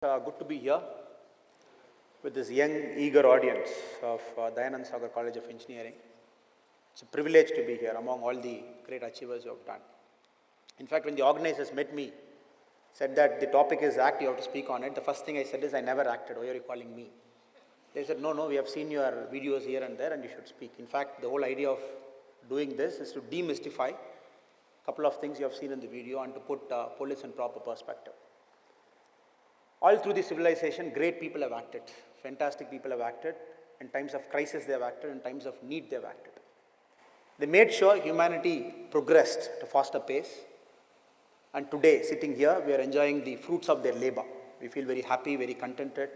Good to be here with this young, eager audience of Dayanand Sagar College of Engineering. It's a privilege to be here among all the great achievers you have done. In fact, when the organizers met me, said that the topic is act, you have to speak on it, the first thing I said is, I never acted, why are you calling me? They said, no, we have seen your videos here and there and you should speak. In fact, the whole idea of doing this is to demystify a couple of things you have seen in the video and to put police in proper perspective. All through the civilization, great people have acted. Fantastic people have acted. In times of crisis, they have acted. In times of need, they have acted. They made sure humanity progressed at a faster pace. And today, sitting here, we are enjoying the fruits of their labor. We feel very happy, very contented.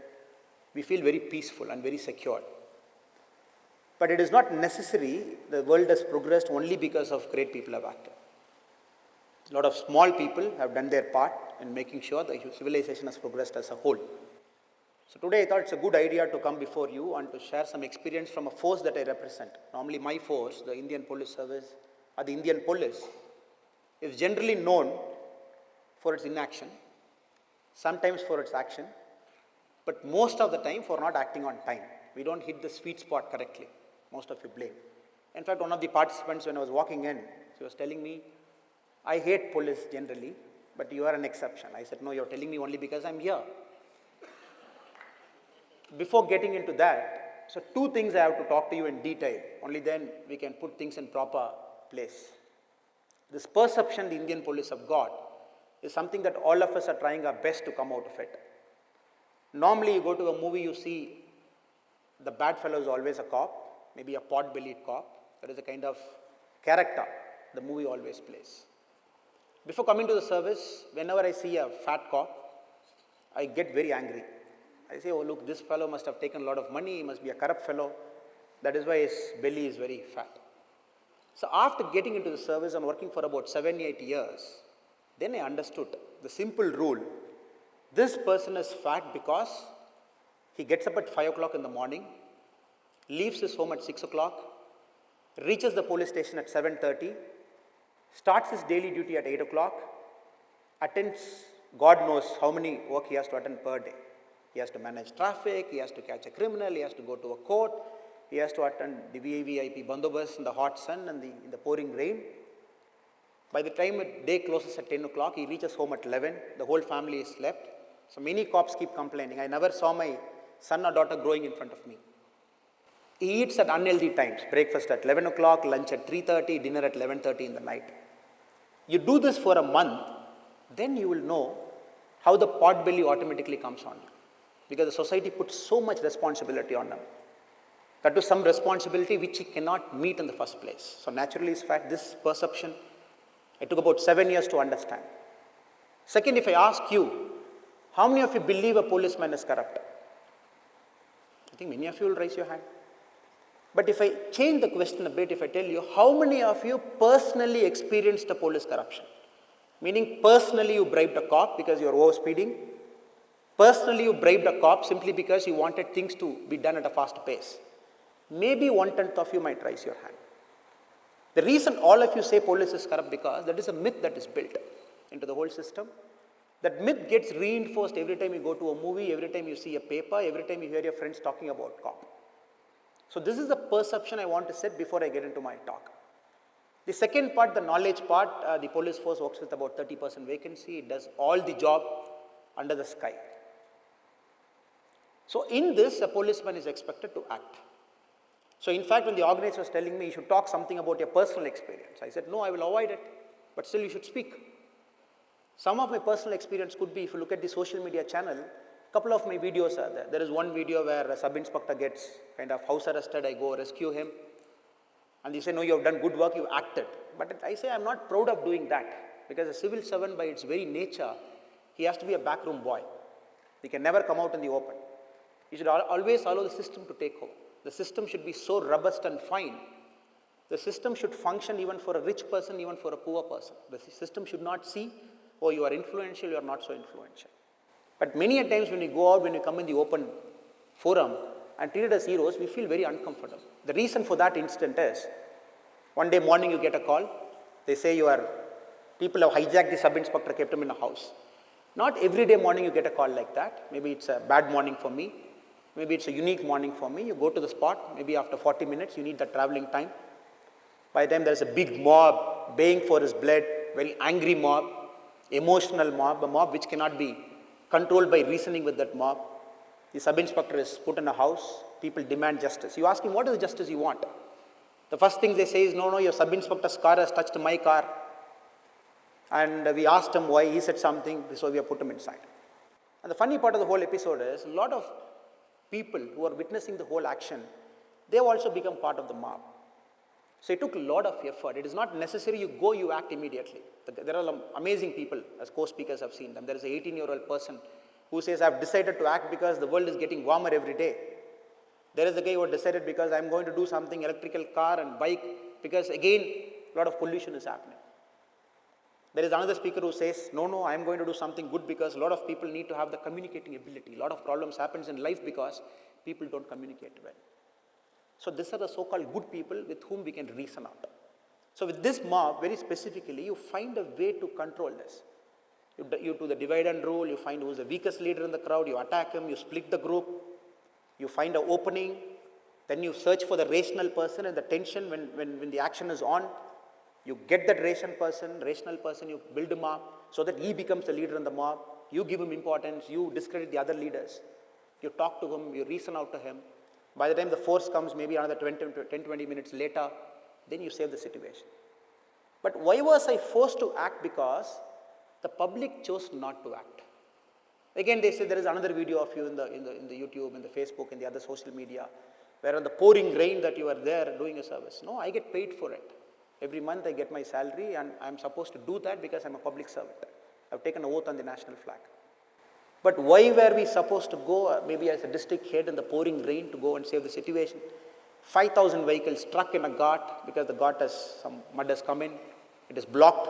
We feel very peaceful and very secure. But it is not necessary the world has progressed only because of great people have acted. A lot of small people have done their part in making sure the civilization has progressed as a whole. So today I thought it's a good idea to come before you and to share some experience from a force that I represent. Normally my force, the Indian Police Service, or the Indian Police, is generally known for its inaction, sometimes for its action, but most of the time for not acting on time. We don't hit the sweet spot correctly. Most of you blame. In fact, one of the participants, when I was walking in, she was telling me, I hate police generally, but you are an exception. I said, no, you're telling me only because I'm here. Before getting into that, so two things I have to talk to you in detail. Only then we can put things in proper place. This perception the Indian police have got is something that all of us are trying our best to come out of it. Normally you go to a movie, you see the bad fellow is always a cop, maybe a pot-bellied cop. That is the kind of character the movie always plays. Before coming to the service, whenever I see a fat cop, I get very angry. I say, oh look, this fellow must have taken a lot of money, he must be a corrupt fellow. That is why his belly is very fat. So after getting into the service and working for about 7-8 years, then I understood the simple rule. This person is fat because he gets up at 5 o'clock in the morning, leaves his home at 6 o'clock, reaches the police station at 7:30, starts his daily duty at 8 o'clock, attends God knows how many work he has to attend per day. He has to manage traffic, he has to catch a criminal, he has to go to a court, he has to attend the VVIP bandobast in the hot sun and in the pouring rain. By the time the day closes at 10 o'clock, he reaches home at 11, the whole family is slept. So many cops keep complaining, I never saw my son or daughter growing in front of me. He eats at unhealthy times, breakfast at 11 o'clock, lunch at 3:30, dinner at 11:30 in the night. You do this for a month, then you will know how the pot belly automatically comes on you. Because the society puts so much responsibility on them. That is some responsibility which he cannot meet in the first place. So naturally, in fact, this perception, it took about 7 years to understand. Second, if I ask you, how many of you believe a policeman is corrupt? I think many of you will raise your hand. But if I change the question a bit, if I tell you, how many of you personally experienced a police corruption? Meaning personally you bribed a cop because you are overspeeding. Personally you bribed a cop simply because you wanted things to be done at a faster pace. Maybe 1/10 of you might raise your hand. The reason all of you say police is corrupt because that is a myth that is built into the whole system. That myth gets reinforced every time you go to a movie, every time you see a paper, every time you hear your friends talking about cop. So this is the perception I want to set before I get into my talk. The second part, the knowledge part, the police force works with about 30% vacancy. It does all the job under the sky. So in this, a policeman is expected to act. So in fact, when the organizer was telling me you should talk something about your personal experience, I said, no, I will avoid it, but still you should speak. Some of my personal experience could be, if you look at the social media channel, couple of my videos are there. There is one video where a sub-inspector gets kind of house arrested, I go rescue him. And they say, no, you have done good work, you acted. But I say, I'm not proud of doing that. Because a civil servant, by its very nature, he has to be a backroom boy. He can never come out in the open. He should always allow the system to take over. The system should be so robust and fine. The system should function even for a rich person, even for a poor person. The system should not see, oh, you are influential, you are not so influential. But many a times when we go out, when we come in the open forum and treated as heroes, we feel very uncomfortable. The reason for that instant is, one day morning you get a call, they say people have hijacked the sub-inspector, kept him in a house. Not every day morning you get a call like that. Maybe it's a bad morning for me. Maybe it's a unique morning for me. You go to the spot, maybe after 40 minutes, you need the traveling time. By the time there's a big mob baying for his blood, very angry mob, emotional mob, a mob which cannot be controlled by reasoning with that mob. The sub-inspector is put in a house, people demand justice. You ask him, what is the justice you want? The first thing they say is, no, your sub-inspector's car has touched my car. And we asked him why, he said something, so we have put him inside. And the funny part of the whole episode is, a lot of people who are witnessing the whole action, they have also become part of the mob. So it took a lot of effort. It is not necessary you go, you act immediately. There are amazing people, as co-speakers have seen them. There is an 18-year-old person who says, I've decided to act because the world is getting warmer every day. There is a guy who decided because I'm going to do something, electrical car and bike, because again, a lot of pollution is happening. There is another speaker who says, no, I'm going to do something good because a lot of people need to have the communicating ability. A lot of problems happens in life because people don't communicate well. So these are the so-called good people with whom we can reason out. So with this mob, very specifically, you find a way to control this. You do the divide and rule, you find who's the weakest leader in the crowd, you attack him, you split the group, you find an opening, then you search for the rational person and the tension when the action is on. You get that rational person, you build him up so that he becomes the leader in the mob. You give him importance, you discredit the other leaders. You talk to him, you reason out to him. By the time the force comes, maybe another 10-20 minutes later, then you save the situation. But why was I forced to act? Because the public chose not to act. Again, they say there is another video of you in the YouTube, in the Facebook, in the other social media, where on the pouring rain that you are there doing a service. No, I get paid for it. Every month I get my salary and I'm supposed to do that because I'm a public servant. I've taken an oath on the national flag. But why were we supposed to go, maybe as a district head in the pouring rain to go and save the situation? 5,000 vehicles struck in a ghat because the ghat has, some mud has come in, it is blocked.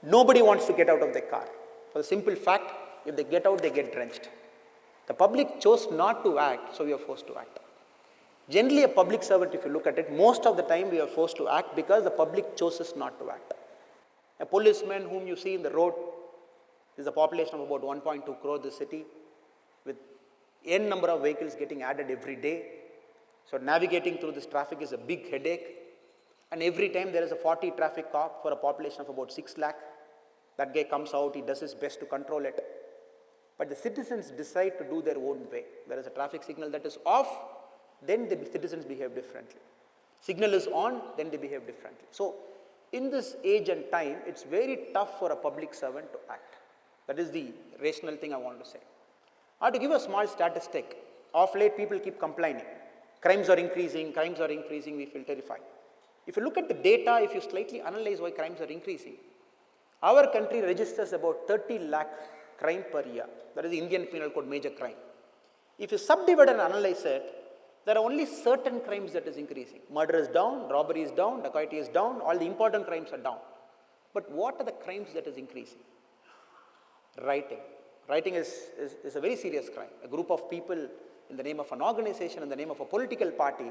Nobody wants to get out of their car. For the simple fact, if they get out, they get drenched. The public chose not to act, so we are forced to act. Generally, a public servant, if you look at it, most of the time we are forced to act because the public chooses not to act. A policeman whom you see in the road, is a population of about 1.2 crore this city, with n number of vehicles getting added every day. So navigating through this traffic is a big headache. And every time there is a 40 traffic cop for a population of about 6 lakh. That guy comes out, he does his best to control it. But the citizens decide to do their own way. There is a traffic signal that is off, then the citizens behave differently. Signal is on, then they behave differently. So in this age and time, it's very tough for a public servant to act. That is the rational thing I want to say. I have to give a small statistic. Of late, people keep complaining. Crimes are increasing, we feel terrified. If you look at the data, if you slightly analyze why crimes are increasing, our country registers about 30 lakh crime per year. That is the Indian Penal Code major crime. If you subdivide and analyze it, there are only certain crimes that is increasing. Murder is down, robbery is down, dacoity is down, all the important crimes are down. But what are the crimes that is increasing? Rioting. Rioting is a very serious crime. A group of people in the name of an organization, in the name of a political party,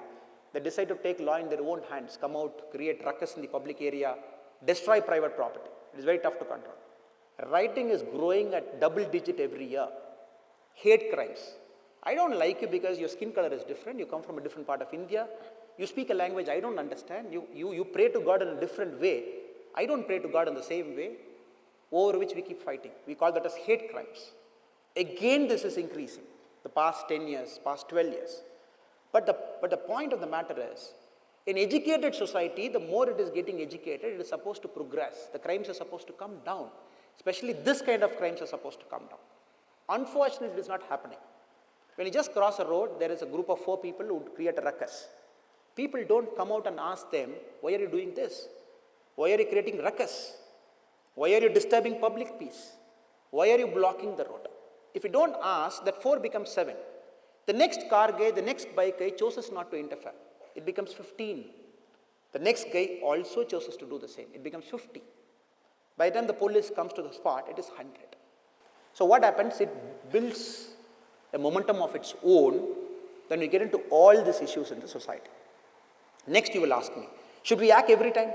they decide to take law in their own hands, come out, create ruckus in the public area, destroy private property. It is very tough to control. Rioting is growing at double digit every year. Hate crimes. I don't like you because your skin color is different, you come from a different part of India, you speak a language I don't understand, you pray to God in a different way, I don't pray to God in the same way, over which we keep fighting. We call that as hate crimes. Again, this is increasing, the past 10 years, past 12 years. But the point of the matter is, in educated society, the more it is getting educated, it is supposed to progress. The crimes are supposed to come down. Especially this kind of crimes are supposed to come down. Unfortunately, it is not happening. When you just cross a road, there is a group of 4 people who create a ruckus. People don't come out and ask them, why are you doing this? Why are you creating ruckus? Why are you disturbing public peace? Why are you blocking the road? If you don't ask, that 4 becomes 7. The next car guy, the next bike guy chooses not to interfere. It becomes 15. The next guy also chooses to do the same. It becomes 50. By the time the police comes to the spot, it is 100. So what happens? It builds a momentum of its own. Then we get into all these issues in the society. Next, you will ask me, should we act every time?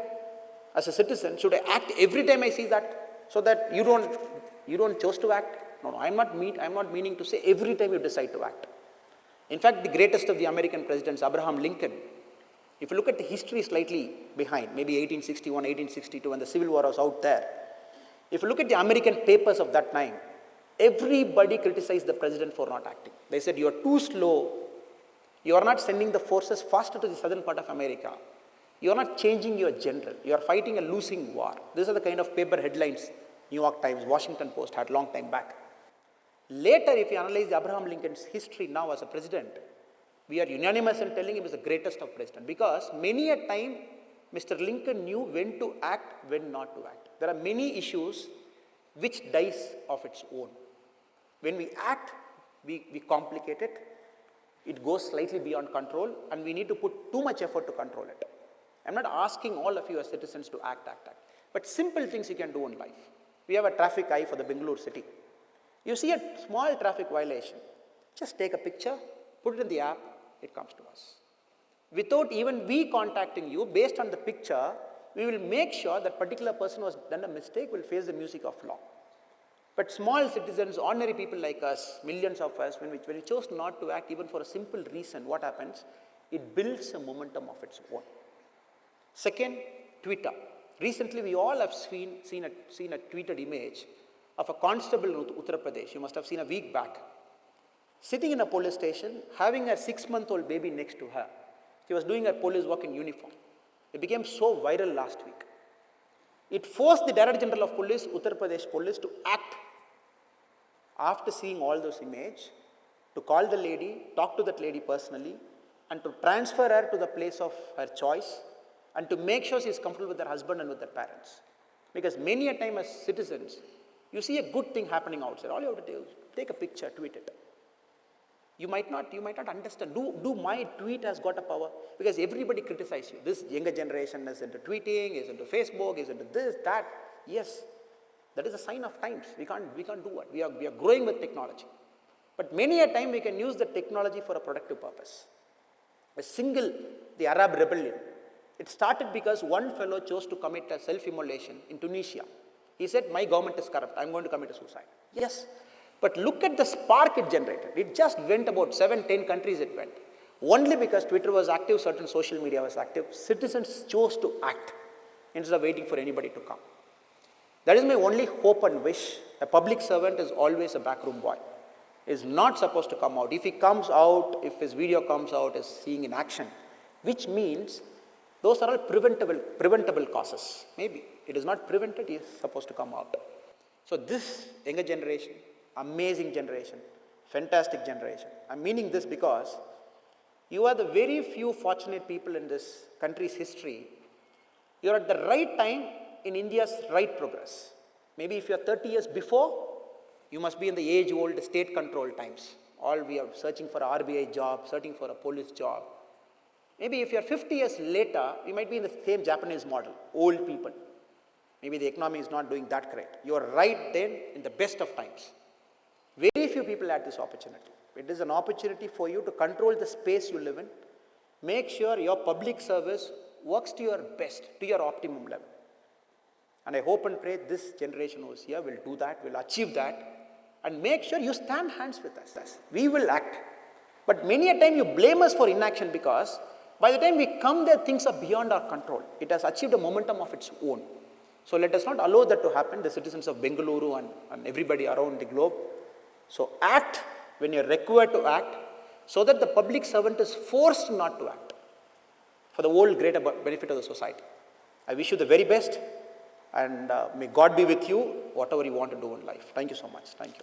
As a citizen, should I act every time I see that? So that you don't You don't choose to act. No, I'm not meaning to say every time you decide to act. In fact, the greatest of the American presidents, Abraham Lincoln, if you look at the history slightly behind, maybe 1861, 1862, when the Civil War was out there, if you look at the American papers of that time, everybody criticized the president for not acting. They said, you are too slow. You are not sending the forces faster to the southern part of America. You are not changing your general. You are fighting a losing war. These are the kind of paper headlines New York Times, Washington Post had long time back. Later, if you analyze Abraham Lincoln's history now as a president, we are unanimous in telling him he was the greatest of presidents, because many a time Mr. Lincoln knew when to act, when not to act. There are many issues which dies of its own. When we act, we complicate it. It goes slightly beyond control, and we need to put too much effort to control it. I'm not asking all of you as citizens to act. But simple things you can do in life. We have a traffic eye for the Bengaluru city. You see a small traffic violation, just take a picture, put it in the app, it comes to us. Without even we contacting you, based on the picture, we will make sure that particular person who has done a mistake will face the music of law. But small citizens, ordinary people like us, millions of us, when we chose not to act even for a simple reason, what happens? It builds a momentum of its own. Second, Twitter. Recently, we all have seen a tweeted image of a constable in Uttar Pradesh. You must have seen a week back. Sitting in a police station, having a 6-month-old baby next to her. She was doing her police work in uniform. It became so viral last week. It forced the Director General of Police, Uttar Pradesh Police, to act after seeing all those images, to call the lady, talk to that lady personally, and to transfer her to the place of her choice, and to make sure she is comfortable with her husband and with her parents. Because many a time as citizens, you see a good thing happening outside. All you have to do is take a picture, tweet it. You might not understand. Do my tweet has got a power? Because everybody criticizes you. This younger generation is into tweeting, is into Facebook, is into this, that. Yes, that is a sign of times. We can't do what? We are growing with technology. But many a time we can use the technology for a productive purpose. The Arab rebellion. It started because one fellow chose to commit a self-immolation in Tunisia. He said, my government is corrupt, I'm going to commit a suicide. Yes, but look at the spark it generated. It just went about 7-10 countries it went. Only because Twitter was active, certain social media was active, citizens chose to act instead of waiting for anybody to come. That is my only hope and wish. A public servant is always a backroom boy. He is not supposed to come out. If he comes out, if his video comes out, is seeing in action, which means those are all preventable causes. Maybe it is not prevented, he is supposed to come out. So this younger generation, amazing generation, fantastic generation. I'm meaning this because you are the very few fortunate people in this country's history. You are at the right time in India's right progress. Maybe if you are 30 years before, you must be in the age-old state-controlled times. All we are searching for an RBI job, searching for a police job. Maybe if you are 50 years later, we might be in the same Japanese model, old people. Maybe the economy is not doing that great. You are right then in the best of times. Very few people had this opportunity. It is an opportunity for you to control the space you live in. Make sure your public service works to your best, to your optimum level. And I hope and pray this generation who is here will do that, will achieve that, and make sure you stand hands with us. We will act. But many a time you blame us for inaction because by the time we come there, things are beyond our control. It has achieved a momentum of its own. So let us not allow that to happen, the citizens of Bengaluru and everybody around the globe. So act when you are required to act, so that the public servant is forced not to act for the whole greater benefit of the society. I wish you the very best, and may God be with you, whatever you want to do in life. Thank you so much. Thank you.